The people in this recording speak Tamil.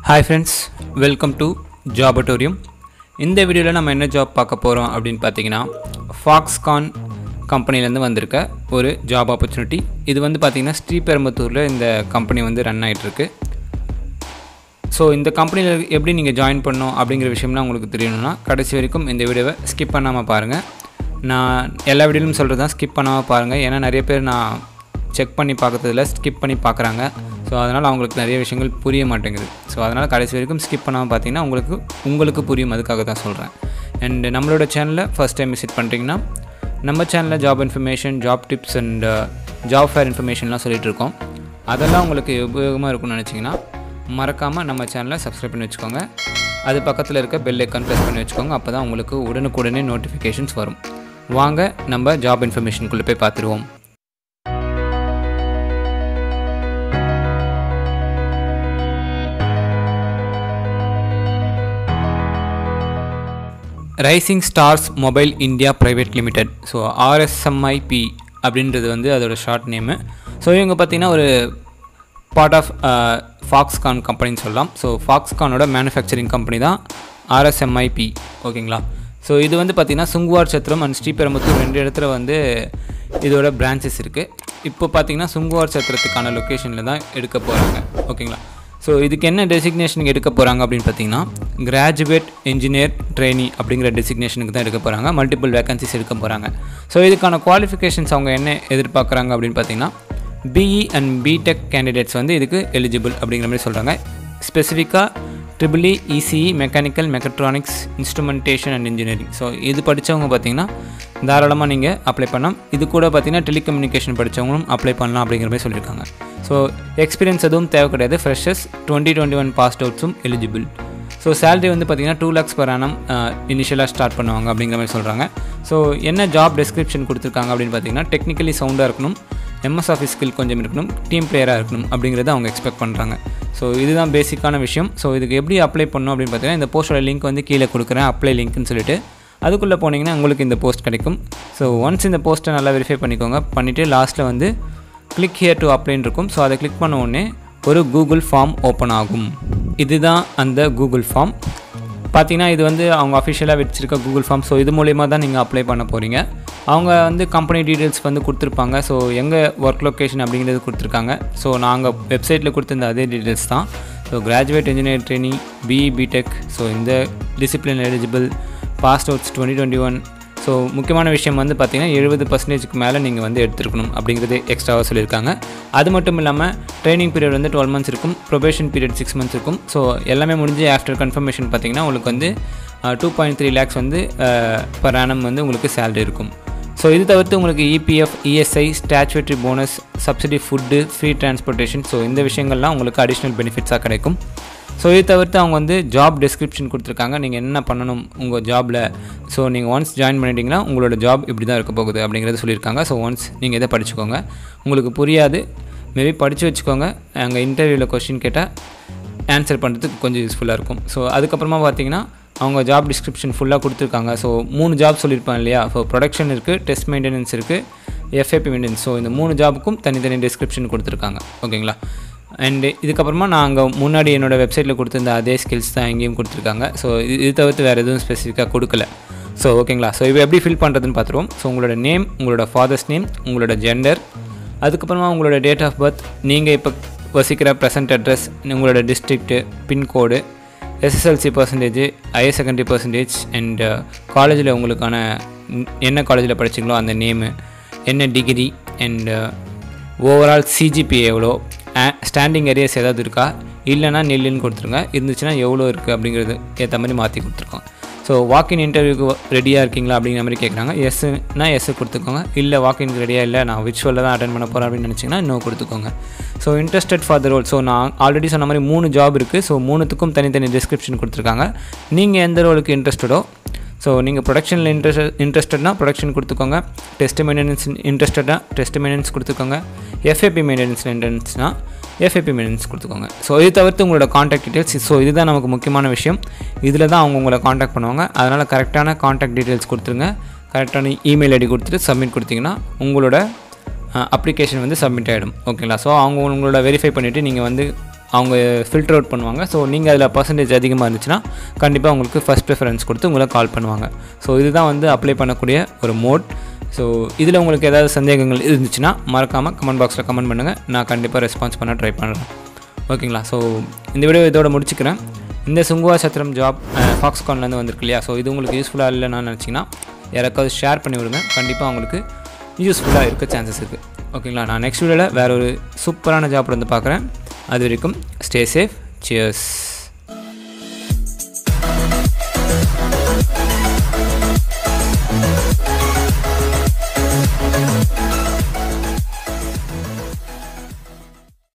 Hi friends, welcome to Jobatorium. இந்த வீடியோல நம்ம என்ன ஜாப் பார்க்க போறோம் அப்படினு பாத்தீங்கன்னா Foxconn கம்பெனில இருந்து வந்திருக்க ஒரு ஜாப் ஆப்பர்சூனிட்டி. இது வந்து பாத்தீங்கன்னா ஸ்ரீபெரும்புதூர்ல இந்த கம்பெனி வந்து ரன் ஆயிட்டு இருக்கு. சோ இந்த கம்பெனில எப்படி நீங்க ஜாயின் பண்ணனும் அப்படிங்கிற விஷயம்லாம் உங்களுக்கு தெரியணும்னா கடைசி வரைக்கும் இந்த வீடியோவை ஸ்கிப் பண்ணாம பாருங்க. நான் எல்லா வீடியோலயும் சொல்றதா ஸ்கிப் பண்ணாம பாருங்க. ஏன்னா நிறைய பேர் நான் செக் பண்ணி பார்க்கிறதுல ஸ்கிப் பண்ணி பார்க்கறாங்க. ஸோ அதனால் அவங்களுக்கு நிறைய விஷயங்கள் புரிய மாட்டேங்குது. ஸோ அதனால் கடைசி வரைக்கும் ஸ்கிப் பண்ணாமல் பார்த்தீங்கன்னா உங்களுக்கு புரியும். அதுக்காக தான் சொல்கிறேன். அண்ட் நம்மளோட சேனலை ஃபஸ்ட் டைம் விசிட் பண்ணுறீங்கன்னா நம்ம சேனலில் job information, job tips and job fair இன்ஃபர்மேஷன்லாம் சொல்லிகிட்டு இருக்கோம். அதெல்லாம் உங்களுக்கு உபயோகமாக இருக்கும்னு நினச்சிங்கன்னா மறக்காமல் நம்ம சேனலை சப்ஸ்கிரைப் பண்ணி வச்சுக்கோங்க. அது பக்கத்தில் இருக்க பெல் ஐக்கான் ப்ரெஸ் பண்ணி வச்சுக்கோங்க. அப்போ தான் உங்களுக்கு உடனுக்குடனே நோட்டிஃபிகேஷன்ஸ் வரும். வாங்க நம்ம ஜாப் இன்ஃபர்மேஷனுக்குள்ளே போய் பார்த்துருவோம். ரைசிங் ஸ்டார்ஸ் மொபைல் இந்தியா பிரைவேட் லிமிடெட், ஸோ RSMPL அப்படின்றது வந்து அதோட ஷார்ட் நேமு. ஸோ இவங்க பார்த்திங்கன்னா ஒரு பார்ட் ஆஃப் Foxconn கம்பெனின்னு சொல்லலாம். ஸோ Foxconnோட மேனுஃபேக்சரிங் கம்பெனி தான் RSMPL, ஓகேங்களா. ஸோ இது வந்து பார்த்திங்கன்னா சுங்குவார்சத்திரம் அண்ட் ஸ்ரீபெரும்புதூர் ரெண்டு இடத்துல வந்து இதோட பிரான்ச்சஸ் இருக்குது. இப்போ பார்த்திங்கன்னா சுங்குவார்சத்திரத்துக்கான லொக்கேஷனில் தான் எடுக்க போகிறாங்க, ஓகேங்களா. ஸோ இதுக்கு என்ன டெசிக்னேஷனுக்கு எடுக்க போகிறாங்க அப்படின்னு பார்த்தீங்கன்னா கிராஜுவேட் இன்ஜினியர் ட்ரெயினி அப்படிங்கிற டெசிக்னேஷனுக்கு தான் எடுக்க போகிறாங்க. மல்டிபிள் வேகன்சிஸ் எடுக்க போகிறாங்க. ஸோ இதுக்கான குவாலிஃபிகேஷன்ஸ் அவங்க என்ன எதிர்பார்க்குறாங்க அப்படின்னு பார்த்தீங்கன்னா BE அண்ட் BTech கேண்டிடேட்ஸ் வந்து இதுக்கு எலிஜிபிள் அப்படிங்கிற மாதிரி சொல்கிறாங்க. ஸ்பெசிஃபிக்காக EEE, ECE, mechanical, mechatronics, instrumentation and engineering. So இது படித்தவங்க பார்த்தீங்கன்னா தாராளமாக நீங்கள் அப்ளை பண்ணலாம். இது கூட பார்த்தீங்கன்னா டெலிகம்யூனிகேஷன் படித்தவங்களும் அப்ளை பண்ணலாம் அப்படிங்கிற மாதிரி சொல்லியிருக்காங்க. ஸோ எக்ஸ்பீரியன்ஸ் எதுவும் தேவை கிடையாது. ஃப்ரெஷர்ஸ் 2021 பாஸ்ட் அவுட்ஸும் எலிஜிபிள். ஸோ சேலரி வந்து பார்த்திங்கன்னா 2 lakhs per annum இனிஷியலாக ஸ்டார்ட் பண்ணுவாங்க அப்படிங்கிற மாதிரி சொல்கிறாங்க. ஸோ என்ன ஜாப் டெஸ்கிரிப்ஷன் கொடுத்துருக்காங்க அப்படின்னு பார்த்தீங்கன்னா டெக்னிக்கலி சவுண்டாக இருக்கணும், MS ஆஃபீஸ் ஸ்கில் கொஞ்சம் இருக்கணும், டீம் பிளேயராக இருக்கணும் அப்படிங்கிறத அவங்க எக்ஸ்பெக்ட் பண்ணுறாங்க. ஸோ இதுதான் பேசிக்கான விஷயம். ஸோ இதுக்கு எப்படி அப்ளை பண்ணணும் அப்படின்னு பார்த்தீங்கன்னா இந்த போஸ்டோட லிங்க் வந்து கீழே கொடுக்குறேன், அப்ளை லிங்க்னு சொல்லிட்டு அதுக்குள்ளே போனீங்கன்னா உங்களுக்கு இந்த போஸ்ட் கிடைக்கும். ஸோ ஒன்ஸ் இந்த போஸ்ட்டை நல்லா வெரிஃபை பண்ணிக்கோங்க. பண்ணிவிட்டு லாஸ்ட்டில் வந்து கிளிக் ஹியர் டு அப்ளைன்னு இருக்கும். ஸோ அதை கிளிக் பண்ண உடனே ஒரு கூகுள் ஃபார்ம் ஓப்பன் ஆகும். இதுதான் அந்த கூகுள் ஃபார்ம். பார்த்தீங்கன்னா இது வந்து அவங்க அஃபிஷியலாக வச்சுருக்க கூகுள் ஃபார்ம். ஸோ இது மூலயமா தான் நீங்கள் அப்ளை பண்ண போகிறீங்க. அவங்க வந்து கம்பெனி டீட்டெயில்ஸ் வந்து கொடுத்துருப்பாங்க. ஸோ எங்கள் ஒர்க் லொக்கேஷன் அப்படிங்கிறது கொடுத்துருக்காங்க. ஸோ நாங்கள் வெப்சைட்டில் கொடுத்துருந்த அதே டீட்டெயில்ஸ் தான். So graduate engineer training, BE, BTech, so இந்த discipline eligible, passed outs 2021. So முக்கியமான விஷயம் வந்து பார்த்திங்கன்னா 70% மேலே நீங்கள் வந்து எடுத்துருக்கணும் அப்படிங்கிறது எக்ஸ்ட்ராவாக சொல்லியிருக்காங்க. அது மட்டும் இல்லாமல் ட்ரைனிங் பீரியட் வந்து 12 months இருக்கும், ப்ரொபேஷன் பீரியட் 6 months இருக்கும். ஸோ எல்லாமே முடிஞ்சு ஆஃப்டர் கன்ஃபர்மேஷன் பார்த்திங்கன்னா உங்களுக்கு வந்து 2.3 lakhs வந்து per annum வந்து உங்களுக்கு சேலரி இருக்கும். ஸோ இது தவிர்த்து உங்களுக்கு EPF, ESI, statutory bonus, subsidy, food, free transportation, so இந்த விஷயங்கள்லாம் உங்களுக்கு அடிஷ்னல் பெனிஃபிட்ஸாக கிடைக்கும். ஸோ இது தவிர்த்து அவங்க வந்து ஜாப் டெஸ்கிரிப்ஷன் கொடுத்துருக்காங்க, நீங்கள் என்ன பண்ணணும் உங்கள் ஜாபில். ஸோ நீங்கள் ஒன்ஸ் ஜாயின் பண்ணிட்டீங்கன்னா உங்களோட ஜாப் இப்படி தான் இருக்க போகுது அப்படிங்கிறது சொல்லியிருக்காங்க. ஸோ ஒன்ஸ் நீங்கள் இதை படிச்சுக்கோங்க. உங்களுக்கு புரியாது மேபி படித்து வச்சுக்கோங்க. அங்கே இன்டர்வியூவில் கொஸ்டின் கேட்டால் ஆன்சர் பண்ணுறதுக்கு கொஞ்சம் யூஸ்ஃபுல்லாக இருக்கும். ஸோ அதுக்கப்புறமா பார்த்தீங்கன்னா அவங்க ஜாப் டிஸ்கிரிப்ஷன் ஃபுல்லாக கொடுத்துருக்காங்க. ஸோ 3 ஜாப் சொல்லியிருப்பாங்க இல்லையா. ஸோ ப்ரொடக்ஷன் இருக்குது, டெஸ்ட் மெயின்டெனன்ஸ் இருக்குது, FAP மெயின்டெனன்ஸ். ஸோ இந்த 3 ஜாபுக்கும் தனித்தனி டிஸ்கிரிப்ஷன் கொடுத்துருக்காங்க, ஓகேங்களா. அண்டு இதுக்கப்புறமா நான் அங்கே முன்னாடி என்னோடய வெப்சைட்டில் கொடுத்துருந்த அதே ஸ்கில்ஸ் தான் எங்கேயும் கொடுத்துருக்காங்க. ஸோ இது தவிர்த்து வேறு எதுவும் ஸ்பெசிஃபிக்காக கொடுக்கல. ஸோ ஓகேங்களா. ஸோ இப்போ எப்படி ஃபில் பண்ணுறதுன்னு பார்த்துருவோம். ஸோ உங்களோட நேம், உங்களோட ஃபாதர்ஸ் நேம், உங்களோட ஜெண்டர், அதுக்கப்புறமா உங்களோட டேட் ஆஃப் பர்த், நீங்கள் இப்போ வசிக்கிற ப்ரெசன்ட் அட்ரஸ், உங்களோட district, pincode, SSLC percentage, higher secondary percentage, and காலேஜில் உங்களுக்கான என்ன காலேஜில் படிச்சிங்களோ அந்த நேமு, என்ன டிகிரி, அண்ட் ஓவரால் CGPA எவ்வளோ, ஸ்டாண்டிங் ஏரியாஸ் ஏதாவது இருக்கா, இல்லைனா நெல்லுன்னு கொடுத்துருங்க. இருந்துச்சுன்னா எவ்வளோ இருக்குது அப்படிங்கிறது ஏற்ற மாதிரி மாற்றி கொடுத்துருக்கோம். ஸோ வாக்கின் இன்டர்வியூக்கு ரெடியாக இருக்கீங்களா அப்படிங்கிற மாதிரி கேட்குறாங்க. எஸ்னா எஸ் கொடுத்துக்கோங்க. இல்லை வாக்கின்க்கு ரெடியாக இல்லை, நான் விர்ச்சுவலில் தான் அட்டென்ட் பண்ண போகிறேன் அப்படின்னு நினச்சிங்கன்னா இன்னும் கொடுத்துக்கோங்க. So interested for the role. So நான் ஆல்ரெடி சொன்ன மாதிரி 3 ஜாப் இருக்குது. ஸோ 3த்துக்கும் தனித்தனி டிஸ்கிரிப்ஷன் கொடுத்துருக்காங்க. நீங்கள் எந்த ரோலுக்கு இன்ட்ரெஸ்டடோ, ஸோ நீங்கள் ப்ரொடக்ஷனில் இன்ட்ரெஸ்டட்னா ப்ரொடக்ஷன் கொடுத்துக்கோங்க, டெஸ்ட் மெயின்டெனன்ஸ் இன்ட்ரெஸ்டட்னா டெஸ்ட் மெயின்டெனன்ஸ் கொடுத்துக்கோங்க, FAP மெயின்டெனன்ஸில் இன்ட்ரெஸ்ட்னா FAP மெயின்டெனன்ஸ் கொடுத்துக்கோங்க. ஸோ இது தவிர்த்து உங்களோட காண்டாக்ட் டீட்டெயில்ஸ். ஸோ இதுதான் நமக்கு முக்கியமான விஷயம். இதில் தான் அவங்க உங்களை காண்டாக்ட் பண்ணுவாங்க. அதனால் கரெக்டான காண்டாக்ட் டீட்டெயில்ஸ் கொடுத்துருங்க. கரெக்டான இமெயில் ஐடி கொடுத்துட்டு சப்மிட் கொடுத்தீங்கன்னா உங்களோட அப்ளிகேஷன் வந்து சப்மிட் ஆகிடும், ஓகேங்களா. ஸோ அவங்க உங்களோட வெரிஃபை பண்ணிவிட்டு நீங்கள் வந்து அவங்க ஃபில்டர் அவுட் பண்ணுவாங்க. ஸோ நீங்கள் அதில் பர்சன்டேஜ் அதிகமாக இருந்துச்சுன்னா கண்டிப்பாக உங்களுக்கு ஃபஸ்ட் ப்ரிஃபரன்ஸ் கொடுத்து உங்களை கால் பண்ணுவாங்க. ஸோ இதுதான் வந்து அப்ளை பண்ணக்கூடிய ஒரு மோட். ஸோ இதில் உங்களுக்கு ஏதாவது சந்தேகங்கள் இருந்துச்சுன்னா மறக்காமல் கமெண்ட் பாக்ஸில் கமெண்ட் பண்ணுங்கள். நான் கண்டிப்பாக ரெஸ்பான்ஸ் பண்ண ட்ரை பண்ணுறேன். ஓகேங்களா? ஸோ இந்த வீடியோ இதோட முடிச்சுக்கிறேன். இந்த சுங்குவார்சத்திரம் ஜாப் ஃபாக்ஸ்கான்லேருந்து வந்திருக்கு இல்லையா? ஸோ இது உங்களுக்கு யூஸ்ஃபுல்லாக இல்லைன்னு நினச்சிங்கன்னா யாராவது ஷேர் பண்ணி விடுங்க. கண்டிப்பாக உங்களுக்கு யூஸ்ஃபுல்லாக இருக்க சான்சஸ் இருக்குது. ஓகேங்களா? நான் நெக்ஸ்ட் வீடியோவில் வேறு ஒரு சூப்பரான ஜாப் வந்து பார்க்குறேன். அது வரைக்கும் ஸ்டே சேஃப். சியர்ஸ்.